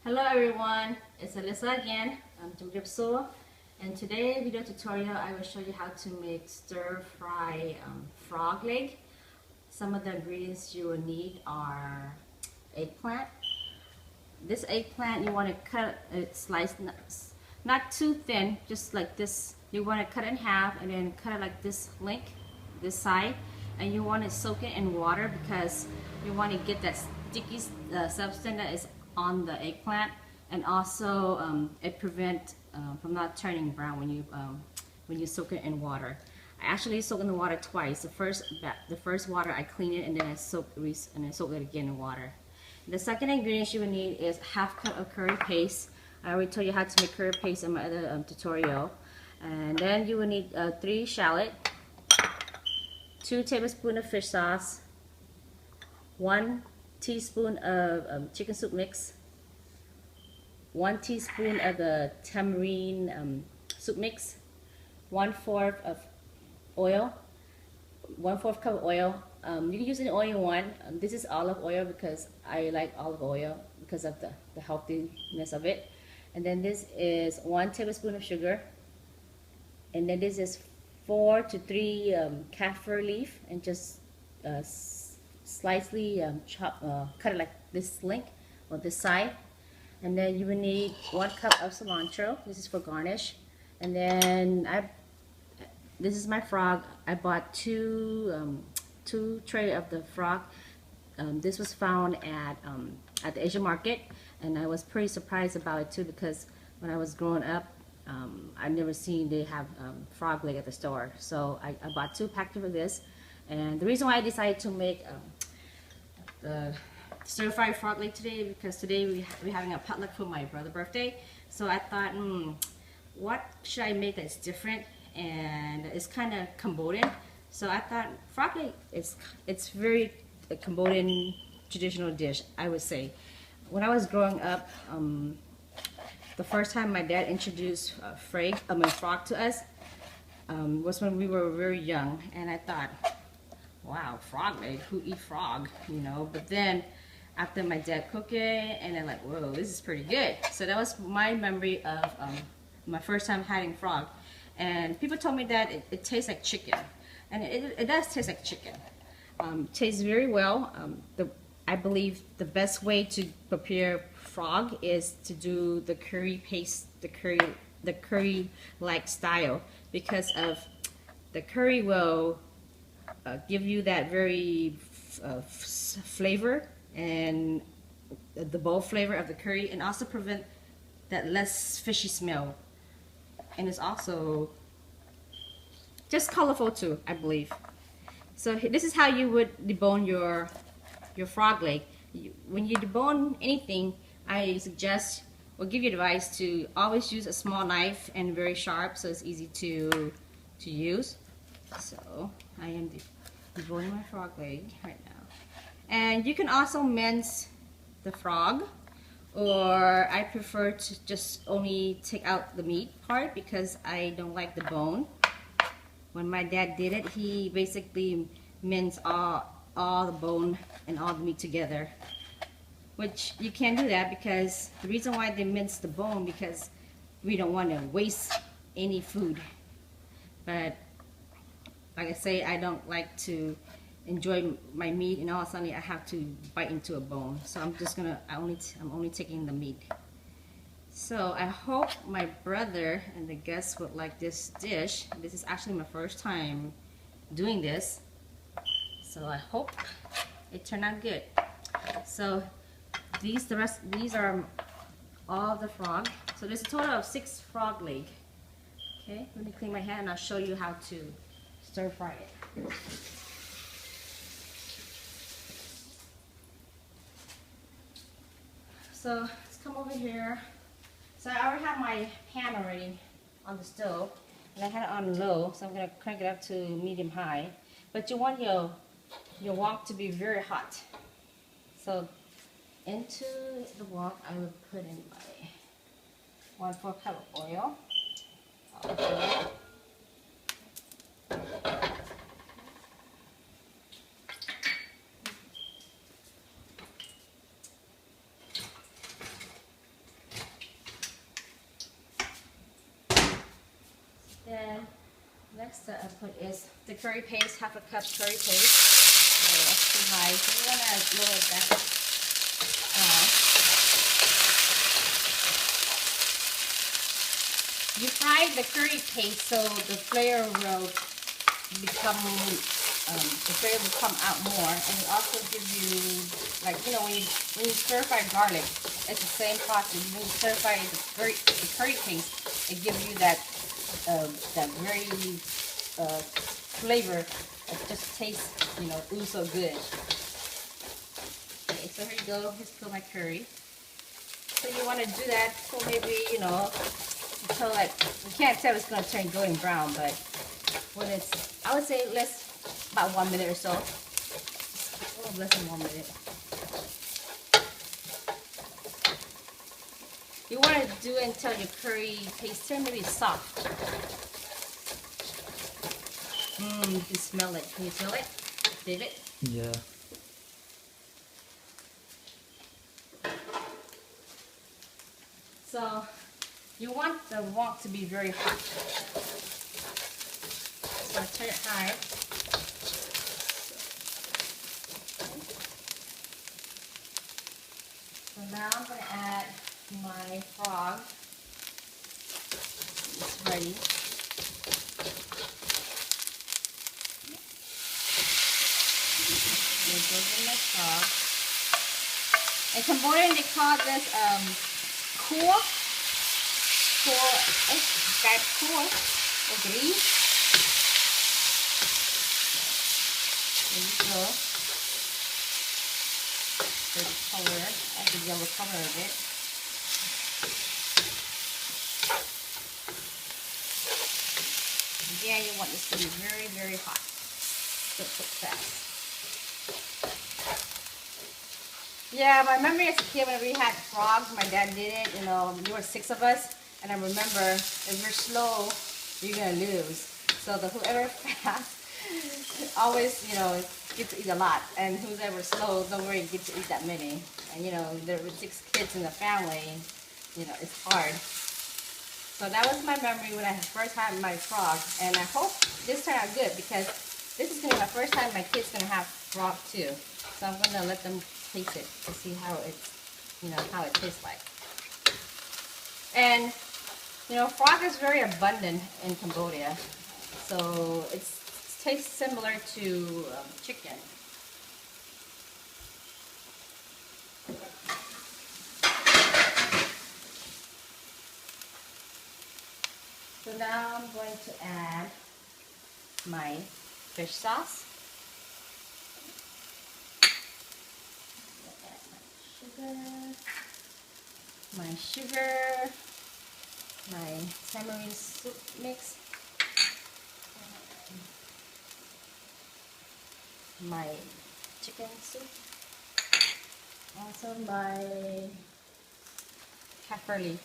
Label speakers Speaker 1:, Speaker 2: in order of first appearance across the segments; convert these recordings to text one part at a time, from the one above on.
Speaker 1: Hello everyone, it's Alyssa again. I'm Jim, and today video tutorial I will show you how to make stir-fry frog leg. Some of the ingredients you will need are eggplant. This eggplant you want to cut it, slice not too thin, just like this. You want to cut it in half and then cut it like this length, this side, and you want to soak it in water because you want to get that sticky substance that is on the eggplant, and also it prevents from not turning brown when you soak it in water. I actually soak in the water twice. The first water I clean it and then I soak it again in water. The second ingredient you will need is half cup of curry paste. I already told you how to make curry paste in my other tutorial. And then you will need 3 shallot, 2 tablespoons of fish sauce, 1 teaspoon of chicken soup mix, 1 teaspoon of the tamarind soup mix, 1/4 of oil, 1/4 cup of oil. You can use any oil you want. This is olive oil because I like olive oil because of the healthiness of it. And then this is 1 tablespoon of sugar. And then this is 4 to 3 kaffir leaf, and just slightly cut it like this length on this side. And then you will need 1 cup of cilantro. This is for garnish. And then this is my frog. I bought two tray of the frog. This was found at the Asian market, and I was pretty surprised about it too because when I was growing up, I never seen they have frog leg at the store. So I bought 2 packs of this. And the reason why I decided to make the stir-fry frog leg today, because today we're having a potluck for my brother's birthday. So I thought, what should I make that's different and it's kind of Cambodian. So I thought frog leg it's very Cambodian traditional dish, I would say. When I was growing up, the first time my dad introduced frog to us was when we were very young, and I thought, wow, frog leg, who eat frog, you know? But then after my dad cooked it, and then like, whoa, this is pretty good. So that was my memory of my first time having frog. And people told me that it tastes like chicken, and it does taste like chicken. Tastes very well. I believe the best way to prepare frog is to do the curry paste, the curry-like style, because of the curry will give you that very flavor and the bold flavor of the curry, and also prevent that less fishy smell. And it's also just colorful too, I believe. So this is how you would debone your frog leg. When you debone anything, I suggest or give you advice to always use a small knife and very sharp, so it's easy to use. So I am deboning my frog leg right now. And you can also mince the frog, or I prefer to just only take out the meat part because I don't like the bone. When my dad did it, he basically minced all the bone and all the meat together, which you can't do that, because the reason why they mince the bone, because we don't want to waste any food. But like I say, I don't like to enjoy my meat, and all of a sudden I have to bite into a bone. So I'm only taking the meat. So I hope my brother and the guests would like this dish. This is actually my first time doing this, so I hope it turned out good. So these are all the frog. So there's a total of 6 frog leg. Okay, let me clean my hand and I'll show you how to stir fry it. So let's come over here. So I already have my pan already on the stove, and I had it on low, so I'm gonna crank it up to medium high. But you want your wok to be very hot. So into the wok, I will put in my 1/4 cup of oil. Next that I put is the curry paste, half a cup curry paste. Oh, that's too high, so we're gonna lower it back. You fry the curry paste so the flavor will become, the flavor will come out more, and it also gives you, like, you know, when you stir fry garlic, it's the same process. When you stir fry the curry paste, it gives you that very flavor that just tastes, you know, ooh, so good. Okay, so here you go. Here's my curry. So you want to do that for maybe, you know, until, like, you can't tell it's going to turn golden brown, but when it's, I would say about 1 minute or so. A little less than 1 minute. You want to do it until your curry paste turn maybe soft. You can smell it. Can you smell it, David?
Speaker 2: Yeah.
Speaker 1: So you want the wok to be very hot. So I turn it high. So now I'm going to add my frog. It's ready. There goes in my frog. In Cambodian, they call this cua. Cua or green. There you go. The color, add the yellow color of it. Again, you want this to be very, very hot. Don't cook fast. Yeah, my memory as a kid when we had frogs, my dad did it, you know, there were 6 of us, and I remember if you're slow, you're gonna lose. So whoever fast always, you know, get to eat a lot, and who's ever slow, don't worry, get to eat that many. And you know, there were 6 kids in the family, you know, it's hard. So that was my memory when I first had my frog, and I hope this turned out good because this is gonna be my first time my kids gonna have frog too. So I'm gonna let them taste it to see how it's, you know, how it tastes like. And you know, frog is very abundant in Cambodia, so it tastes similar to chicken. So now I'm going to add my fish sauce. My sugar, my tamarind soup mix, my chicken soup, also my kaffir.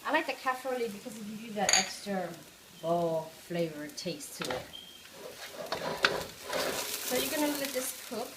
Speaker 1: I like the kaffir because it gives you that extra bold flavor taste to it. So you're gonna let this cook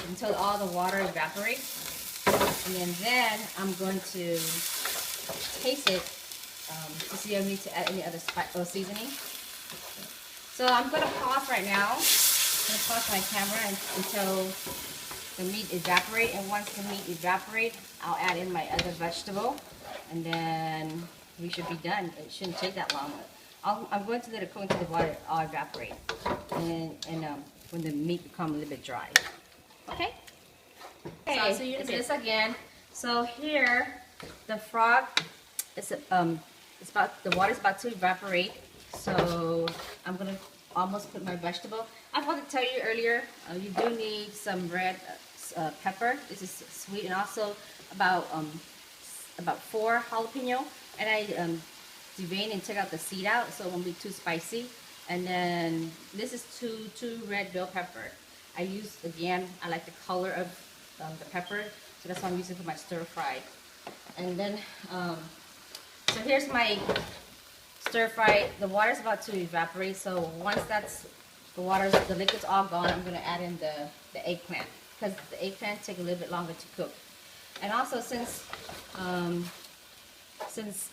Speaker 1: until all the water evaporates, and then I'm going to taste it to see if I need to add any other spice or seasoning. So I'm going to pause right now. I'm going to pause my camera until the meat evaporates, and once the meat evaporates, I'll add in my other vegetable, and then we should be done. It shouldn't take that long. I'm going to let it cook until the water all evaporate, and when the meat becomes a little bit dry. Okay? Okay, so it's this again. So here, the frog is the water's about to evaporate. So I'm gonna almost put my vegetable. I forgot to tell you earlier, you do need some red pepper. This is sweet, and also about 4 jalapeno. And I devein and take out the seed out, so it won't be too spicy. And then this is two red bell pepper. I like the color of the pepper, so that's what I'm using for my stir fry. And then, so here's my stir fry. The water's about to evaporate, so once the liquid's all gone, I'm gonna add in the eggplant, because the eggplant take a little bit longer to cook. And also, since since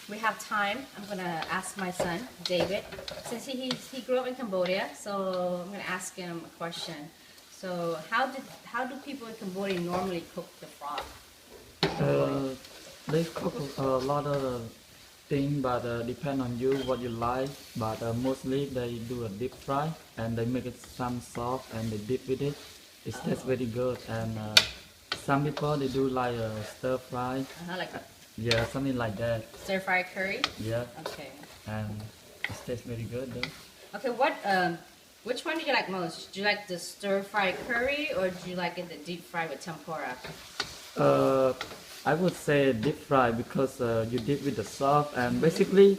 Speaker 1: we have time, I'm gonna ask my son, David, since he grew up in Cambodia, so I'm gonna ask him a question. So how do people in Cambodia normally cook the frog?
Speaker 2: They cook a lot of things, but depend on you what you like. But mostly they do a deep fry and they make it some soft and they dip with it. It tastes very good. And some people they do like a stir fry.
Speaker 1: Like
Speaker 2: Yeah, something like that.
Speaker 1: stir fry curry.
Speaker 2: Yeah.
Speaker 1: Okay.
Speaker 2: And it tastes very good though.
Speaker 1: Okay, which one do you like most? Do you like the stir fry curry or do you like it the deep fry with tempura?
Speaker 2: I would say deep fry because you dip with the sauce and basically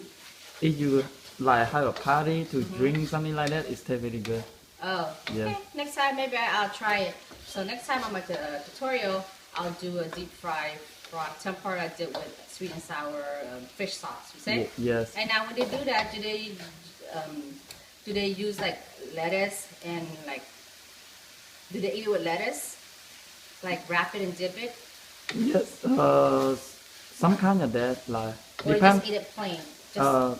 Speaker 2: if you like have a party to drink something like that, it tastes very good.
Speaker 1: Oh,
Speaker 2: Yeah.
Speaker 1: okay. Next time maybe I'll try it. So next time on my tutorial, I'll do a deep fry frog tempura I did with sweet and sour fish sauce. You say?
Speaker 2: Yes.
Speaker 1: And now when they do that, do they use like lettuce and like do they eat it with lettuce? Like wrap it and dip it?
Speaker 2: Yes, some kind of that, like
Speaker 1: Or you
Speaker 2: depend.
Speaker 1: just eat it plain?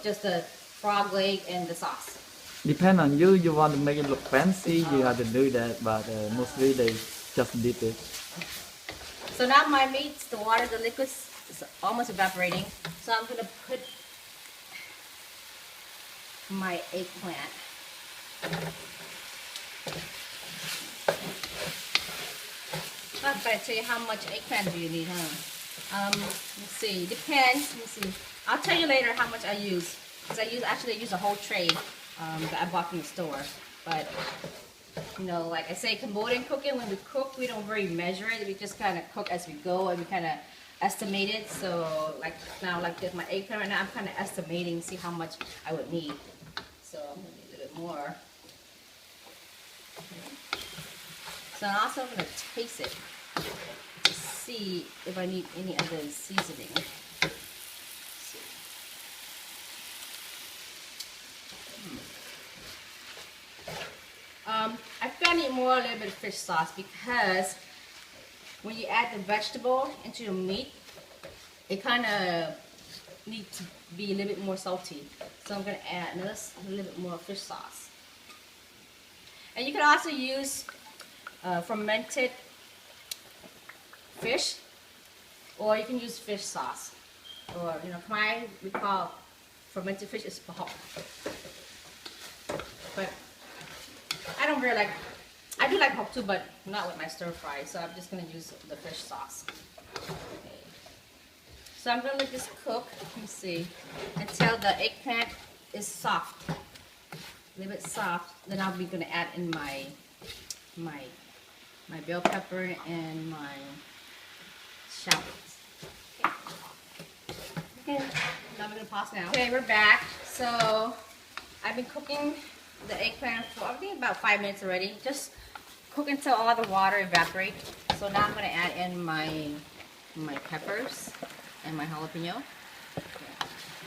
Speaker 1: Just the frog leg and the sauce?
Speaker 2: Depend on you. You want to make it look fancy, you have to do that. But mostly they just dip it.
Speaker 1: So now my meats, the water, the liquid is almost evaporating. So I'm gonna put my eggplant. I gotta tell you how much eggplant do you need, huh? Let's see, depends. Let me see. I'll tell you later how much I use. Because I use a whole tray that I bought from the store. But, you know, like I say, Cambodian cooking, when we cook, we don't really measure it. We just kind of cook as we go and we kind of estimate it. So, like now, like with my eggplant right now, I'm kind of estimating, see how much I would need. So, I'm going to need a little bit more. So I'm also going to taste it to see if I need any other seasoning. I feel I need a little bit of fish sauce because when you add the vegetable into your meat, it kind of needs to be a little bit more salty. So I'm going to add a little bit more fish sauce. And you can also use fermented fish, or you can use fish sauce, or you know, Khmer we call fermented fish is pahok. But I don't really like. I do like pahok too, but not with my stir fry. So I'm just gonna use the fish sauce. Okay. So I'm gonna let this cook. Let me see until the eggplant is soft, a little bit soft. Then I'll be gonna add in my bell pepper and my shallots. Okay, now I'm gonna pause now. Okay, we're back. So I've been cooking the eggplant for I think about 5 minutes already. Just cook until all the water evaporates. So now I'm gonna add in my peppers and my jalapeno. Okay.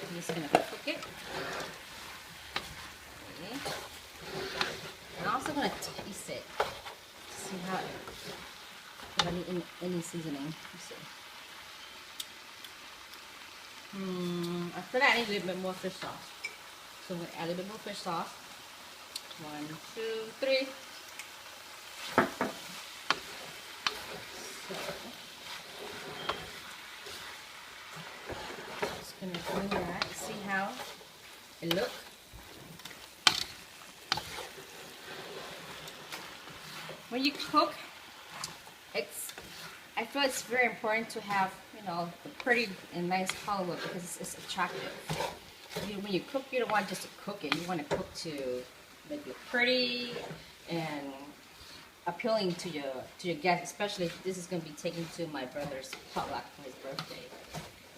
Speaker 1: I'm just gonna cook it. Okay. I'm also gonna taste it. See how if I need any seasoning. Let's see. I feel like I need a little bit more fish sauce. So I'm gonna add a little bit more fish sauce. 1, 2, 3. So just gonna do that. See how it looks. When you cook, I feel it's very important to have, you know, the pretty and nice color because it's attractive. When you cook, you don't want just to cook it. You want to cook to make it pretty and appealing to your guests, especially if this is going to be taken to my brother's potluck for his birthday.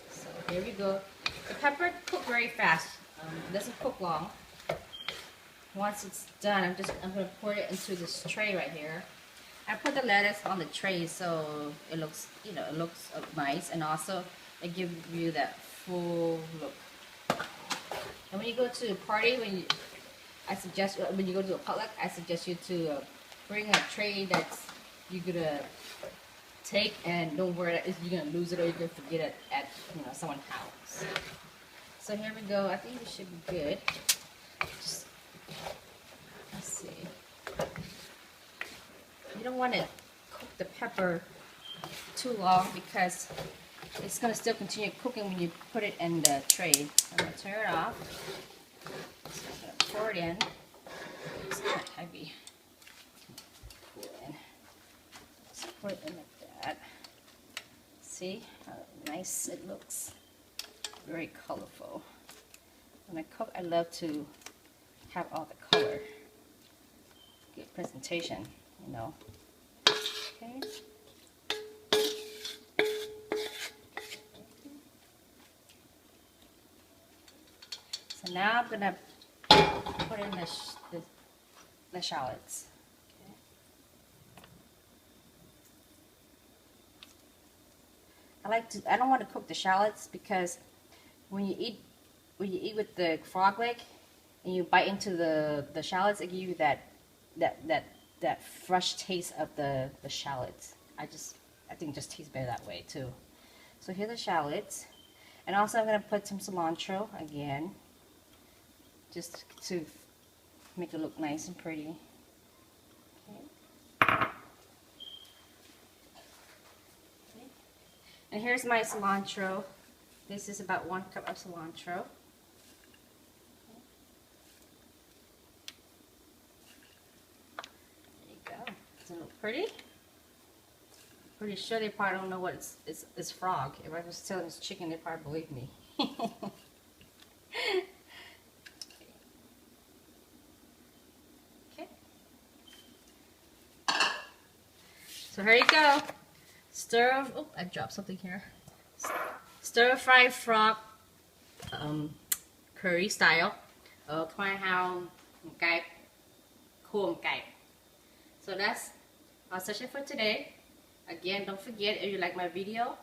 Speaker 1: So here we go. The pepper cook very fast. It doesn't cook long. Once it's done, I'm going to pour it into this tray right here. I put the lettuce on the tray so it looks, you know, it looks nice, and also it gives you that full look. And when you go to a party, when you go to a potluck, I suggest you to bring a tray that's you're gonna take, and don't worry that you're gonna lose it or you're gonna forget it at someone's house. So here we go. I think we should be good. Just, let's see. You don't want to cook the pepper too long because it's gonna still continue cooking when you put it in the tray. I'm gonna turn it off. So I'm gonna pour it in. It's kind of heavy. Pour it in. Let's pour it in like that. See how nice it looks? Very colorful. When I cook, I love to have all the color. Good presentation, you know. Okay. So now I'm gonna put in the shallots. Okay. I don't want to cook the shallots because when you eat with the frog leg and you bite into the shallots, it gives you that fresh taste of the shallots. I think it just tastes better that way too. So here's the shallots, and also I'm gonna put some cilantro again, just to make it look nice and pretty. Okay. And here's my cilantro. This is about 1 cup of cilantro. There you go. Doesn't it look pretty? Pretty sure they probably don't know what it's frog. If I was telling it's chicken, they probably believe me. Okay. So here you go. Oh, I dropped something here. Stir-fry frog curry style. Khmer AngKaamp, Kreung AngKaamp. So that's our session for today. Again, don't forget, if you like my video,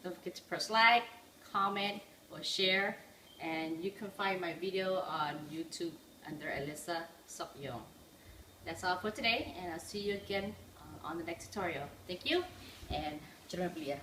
Speaker 1: don't forget to press like, comment, or share. And you can find my video on YouTube under Alyssa Sokyon. That's all for today, and I'll see you again on the next tutorial. Thank you, and Jeremiah.